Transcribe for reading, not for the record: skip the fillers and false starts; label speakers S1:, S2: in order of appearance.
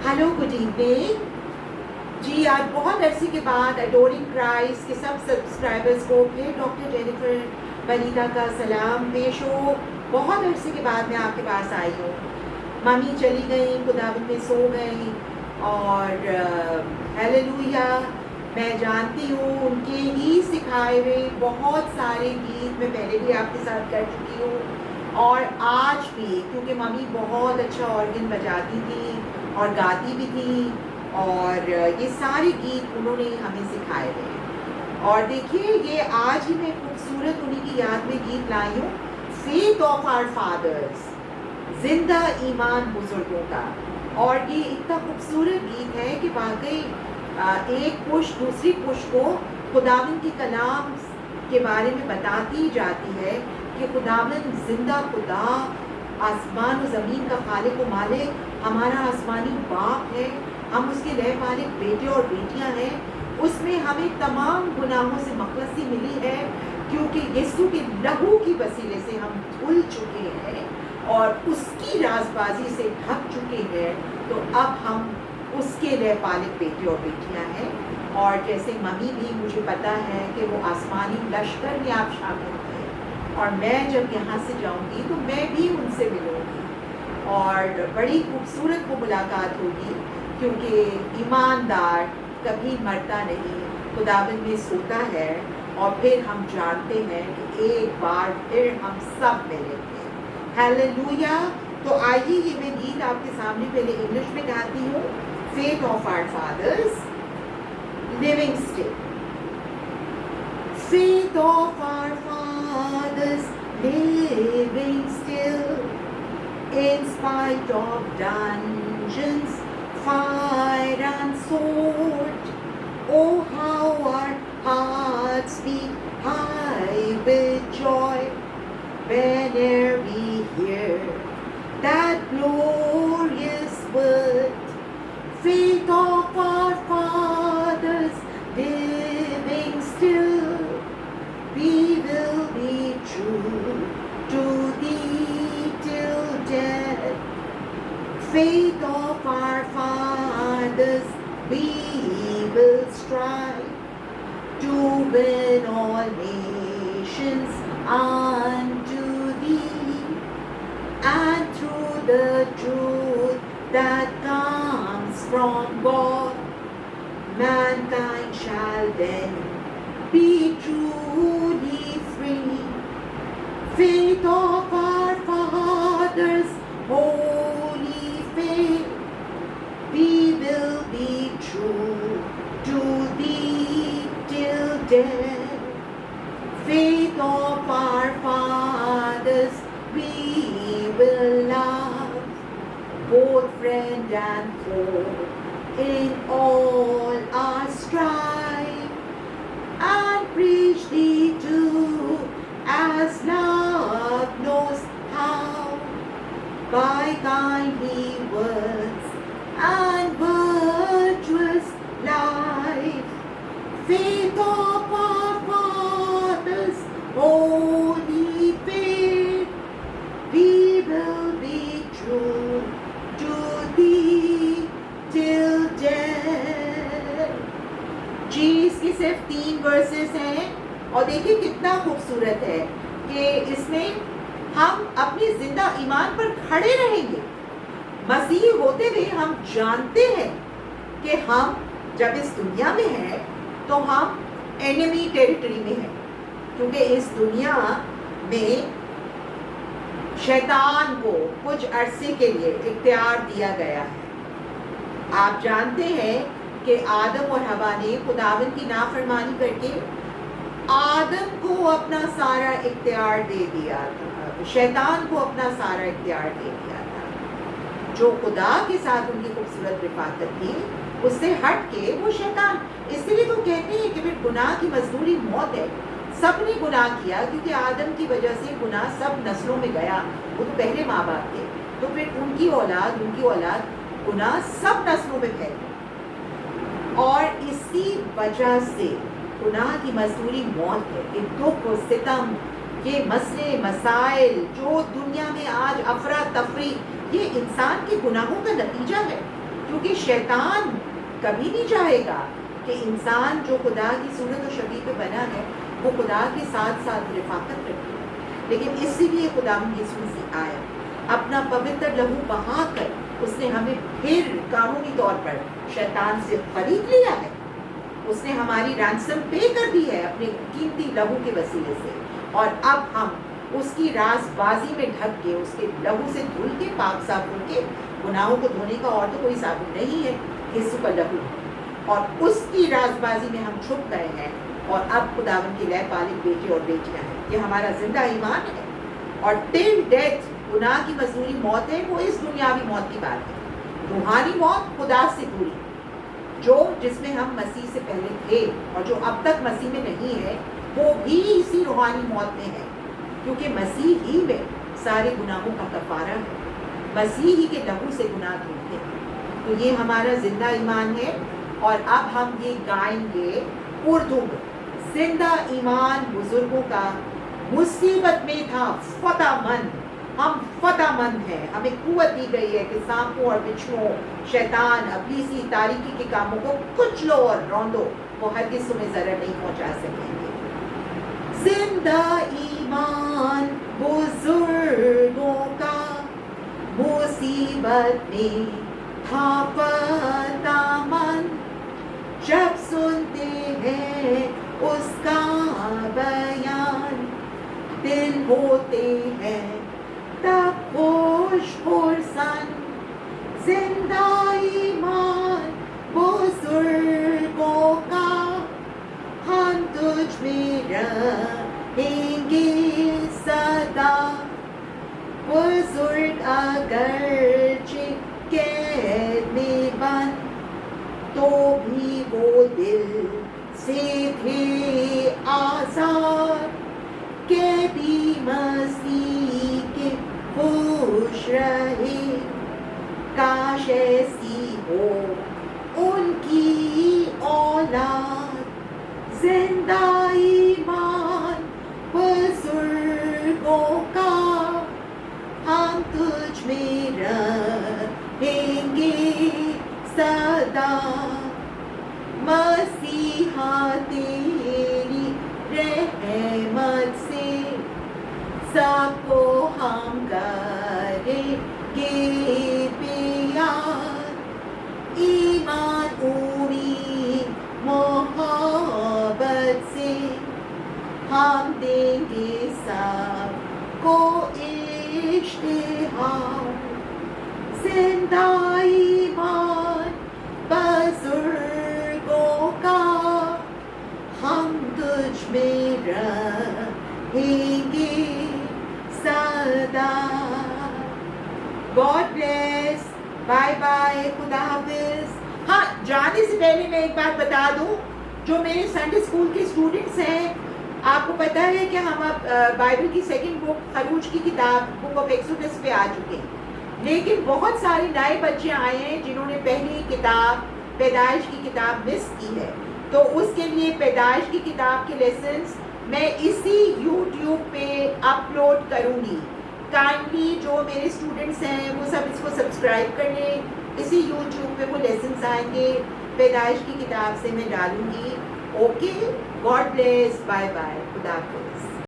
S1: Hello good evening جی. آج بہت عرصے کے بعد اڈورنگ کرائسٹ کے سب سبسکرائبرز کو پھر ڈاکٹر جینیفر بنیتا کا سلام پیش ہو. بہت عرصے کے بعد میں آپ کے پاس آئی ہوں. مامی چلی گئیں, خداوند میں سو گئیں, اور ہیلیلویا میں جانتی ہوں ان کے ہی سکھائے ہوئے بہت سارے گیت میں پہلے بھی آپ کے ساتھ کر چکی ہوں, اور آج بھی, کیونکہ ممی بہت اچھا آرگن بجاتی تھی اور گاتی بھی تھی, اور یہ سارے گیت انہوں نے ہمیں سکھائے ہوئے ہیں. اور دیکھیے یہ آج ہی میں خوبصورت انہیں کی یاد میں گیت لائی ہوں, فیتھ آف آر فادرز, زندہ ایمان بزرگوں کا. اور یہ اتنا خوبصورت گیت ہے کہ واقعی ایک پشت دوسری پشت کو خداوند کی کلام کے بارے میں بتاتی جاتی ہے کہ خداوند زندہ خدا, آسمان و زمین کا خالق و مالک, ہمارا آسمانی باپ ہے, ہم اس کے لہ پالک بیٹے اور بیٹیاں ہیں. اس میں ہمیں تمام گناہوں سے مخلصی ملی ہے, کیونکہ یسوع کے لہو کی وسیلے سے ہم دھل چکے ہیں اور اس کی رازبازی سے ڈھک چکے ہیں. تو اب ہم اس کے لہ پالک بیٹے اور بیٹیاں ہیں. اور جیسے ممی بھی, مجھے پتا ہے کہ وہ آسمانی لشکر میں آپ شامل ہیں, اور میں جب یہاں سے جاؤں گی تو میں بھی ان سے ملوں گی, اور بڑی خوبصورت وہ ملاقات ہوگی, کیونکہ ایماندار کبھی مرتا نہیں, خداوند میں سوتا ہے, اور پھر ہم جانتے ہیں کہ ایک بار پھر ہم سب ملیں گے. ہیلیلویا. تو آئیے یہ میں گیت آپ کے سامنے پہلے انگلش میں گاتی ہوں, faith of our fathers, living still. Faith of our fathers living still, in spite of dungeons, fire and sword. Oh, how our hearts beat high with joy whene'er we hear that glorious word. Faith of our fathers living still, we will be true to thee till death. Faith of our fathers, we will strive to win all nations unto thee, and through the truth that comes from God, mankind shall then be truly free. Faith of our fathers, holy faith, we will be true to thee till death. Faith of our fathers, we will love, both friend and foe, in all our strife, and preach thee too, as love knows how, by kindly words and virtuous life. Faith of our fathers, holy faith, we will be true to thee till death. جی اس کی صرف 3 versus ہیں, اور دیکھیں کتنا خوبصورت ہے کہ اس میں ہم اپنی زندہ ایمان پر کھڑے رہیں گے. مسیح ہوتے ہوئے ہم جانتے ہیں کہ ہم جب اس دنیا میں ہیں تو ہم اینیمی ٹیریٹری میں ہیں, کیونکہ اس دنیا میں شیطان کو کچھ عرصے کے لیے اختیار دیا گیا ہے. آپ جانتے ہیں کہ آدم اور حوا نے خداوند کی نافرمانی کر کے آدم کو اپنا سارا اختیار دے دیا تھا, شیطان کو اپنا سارا اختیار دے دیا تھا. جو خدا کے ساتھ ان کی خوبصورت رفاقت تھی, اس سے ہٹ کے وہ شیطان, اس لیے تو کہتے ہیں کہ پھر گناہ کی مزدوری موت ہے. سب نے گناہ کیا, کیونکہ آدم کی وجہ سے گناہ سب نسلوں میں گیا. وہ تو پہلے ماں باپ تھے, تو پھر ان کی اولاد گناہ سب نسلوں میں پھیل گیا, اور اسی وجہ سے گناہ کی مزدوری موت ہے. کہ دکھ و ستم, یہ مسئلے مسائل جو دنیا میں آج افراتفری, یہ انسان کے گناہوں کا نتیجہ ہے. کیونکہ شیطان کبھی نہیں چاہے گا کہ انسان جو خدا کی صورت و شبیہ پہ بنا ہے وہ خدا کے ساتھ ساتھ رفاقت رکھے. لیکن اسی لیے خدا یسوع مسیح آیا, اپنا پوتر لہو بہا کر اس نے ہمیں پھر قانونی طور پر شیطان سے خرید لیا ہے. اس نے ہماری رینسم پے کر دی ہے اپنے قیمتی لہو کے وسیلے سے, اور اب ہم اس کی راز بازی میں ڈھک کے اس کے لہو سے دھل کے پاک صاف ہو کے, گناہوں کو دھونے کا اور تو کوئی صابن نہیں ہے, یسوع کا لہو, اور اس کی راز بازی میں ہم چھپ گئے ہیں. اور اب خداوند کے لے پالک بیٹے اور بیٹیاں ہیں. یہ ہمارا زندہ ایمان ہے. اور ٹل ڈیتھ گناہ کی مزدوری موت ہے, وہ اس دنیاوی موت کی بات ہے. روحانی موت خدا سے دوری, جو جس میں ہم مسیح سے پہلے تھے اور جو اب تک مسیح میں نہیں ہے, وہ بھی اسی روحانی موت میں ہے, کیونکہ مسیح ہی میں سارے گناہوں کا کفارہ ہے. مسیح ہی کے لہو سے گناہ دھلتے ہیں. تو یہ ہمارا زندہ ایمان ہے. اور اب ہم یہ گائیں گے اردو میں. زندہ ایمان بزرگوں کا مصیبت میں تھا فتح مند. ہم فتح مند ہیں, ہمیں قوت دی گئی ہے کہ سانپوں اور بچھوؤں, شیطان, ابلیسی, تاریکی کے کاموں کو کچلو اور روندو, وہ ہرگز تمہیں ضرر نہیں پہنچا سکیں گے. زندہ ایمان بزرگوں کا مصیبت میں تھا فتح مند. جب سنتے ہیں اس کا بیان, دل ہوتے ہیں تب خوش خرسند. زندہ ایمان بزرگوں کا ہم تجھ میں رہیں گے سدا. بزرگ اگرچہ قید میں بند, تو بھی وہ دل سے تھے آزاد. قیدی مسیح کے خوش رہے, کاش ایسی ہو ان کی اولاد. زندہ ایمان بزرگوں کا ہم تجھ میں رہیں گے سدا. مسیحا تیری رحمت سے سب کو ہم کریں گے پیار. ایمان امید محبت سے ہم دیں گے سب کو اشتہار. زندہ ایمان بزرگوں کا ہم تجھ میں رہیں گے سدا. God bless. بائے بائے, خدا حافظ. ہاں, جانے سے پہلے میں ایک بات بتا دوں, جو میرے سنڈے اسکول کے اسٹوڈنٹس ہیں, آپ کو پتہ ہے کہ ہم اب بائبل کی سیکنڈ بک خروج کی کتاب بک آف ایکسوڈس پہ آ چکے ہیں. لیکن بہت سارے نئے بچے آئے ہیں جنہوں نے پہلی کتاب پیدائش کی کتاب مس کی ہے. تو اس کے لیے پیدائش کی کتاب کے لیسنس میں اسی یوٹیوب پہ اپلوڈ کروں گی. کائنڈلی جو میرے اسٹوڈنٹس ہیں وہ سب اس کو سبسکرائب کر لیں. اسی یوٹیوب پہ وہ لیسنس آئیں گے, پیدائش کی کتاب سے میں ڈالوں گی. Okay, God bless. Bye bye, خدا حافظ.